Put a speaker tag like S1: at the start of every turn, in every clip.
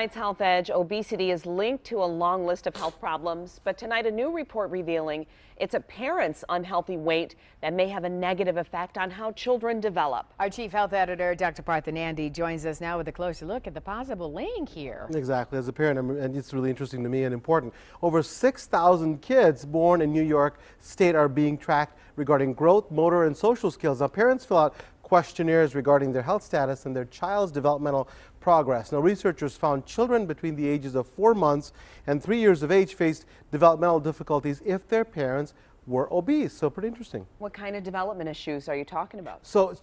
S1: Tonight's Health Edge, obesity is linked to a long list of health problems, but tonight a new report revealing it's a parent's unhealthy weight that may have a negative effect on how children develop.
S2: Our chief health editor, Dr. Partha Nandi, joins us now with a closer look at the possible link here.
S3: Exactly. As a parent, and it's really interesting to me and important, over 6,000 kids born in New York State are being tracked regarding growth, motor, and social skills. Now, parents fill out questionnaires regarding their health status and their child's developmental progress. Now, researchers found children between the ages of 4 months and 3 years of age faced developmental difficulties if their parents were obese. So pretty interesting.
S1: What kind of development issues are you talking about?
S3: So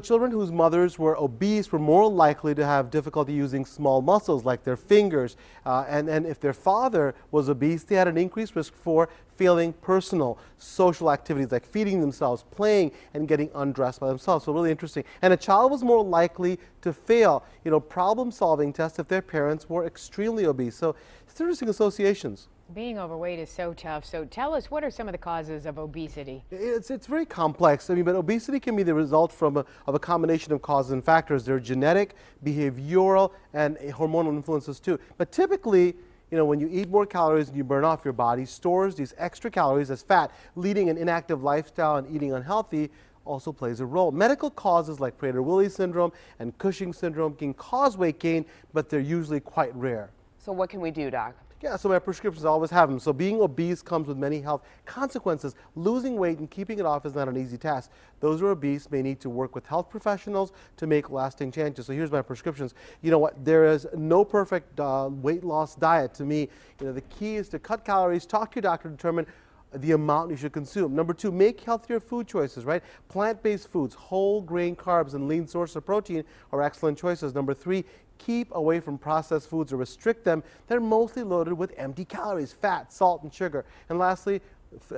S3: children whose mothers were obese were more likely to have difficulty using small muscles like their fingers. And if their father was obese, they had an increased risk for failing personal social activities like feeding themselves, playing, and getting undressed by themselves. So really interesting. And a child was more likely to fail, problem-solving tests if their parents were extremely obese. So it's interesting associations.
S2: Being overweight is so tough. So tell us, what are some of the causes of obesity?
S3: It's very complex. But obesity can be the result of a combination of causes and factors. They're genetic, behavioral, and hormonal influences too. But typically, when you eat more calories and you burn off, your body stores these extra calories as fat. Leading an inactive lifestyle and eating unhealthy also plays a role. Medical causes like Prader-Willi syndrome and Cushing syndrome can cause weight gain, but they're usually quite rare.
S1: So what can we do, Doc?
S3: Yeah, so my prescriptions always have them. So being obese comes with many health consequences. Losing weight and keeping it off is not an easy task. Those who are obese may need to work with health professionals to make lasting changes. So here's my prescriptions. You know what? There is no perfect weight loss diet. To me, the key is to cut calories, talk to your doctor, determine the amount you should consume. Number 2, make healthier food choices, right? Plant-based foods, whole grain carbs, and lean source of protein are excellent choices. Number 3, keep away from processed foods or restrict them. They're mostly loaded with empty calories, fat, salt, and sugar. And lastly,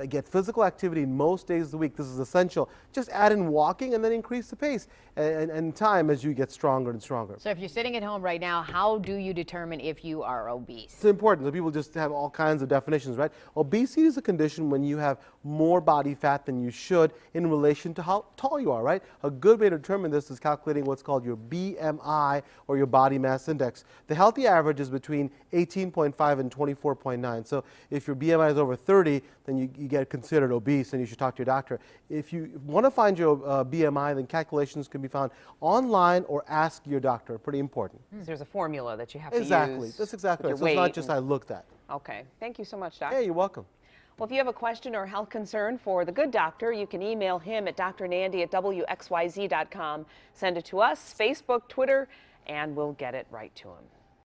S3: get physical activity most days of the week. This is essential. Just add in walking and then increase the pace and time as you get stronger and stronger.
S2: So if you're sitting at home right now, how do you determine if you are obese?
S3: It's important. So people just have all kinds of definitions, right? Obesity is a condition when you have more body fat than you should in relation to how tall you are, right? A good way to determine this is calculating what's called your BMI, or your body mass index. The healthy average is between 18.5 and 24.9. So if your BMI is over 30, then you get considered obese and you should talk to your doctor. If you want to find your BMI, then calculations can be found online or ask your doctor. Pretty important.
S1: So there's a formula that you have to use.
S3: Exactly. That's exactly right. So it's not just I looked at.
S1: Okay. Thank you so much, Doc.
S3: Hey, you're welcome.
S1: Well, if you have a question or health concern for the good doctor, you can email him at drnandy@WXYZ.com. Send it to us, Facebook, Twitter, and we'll get it right to him.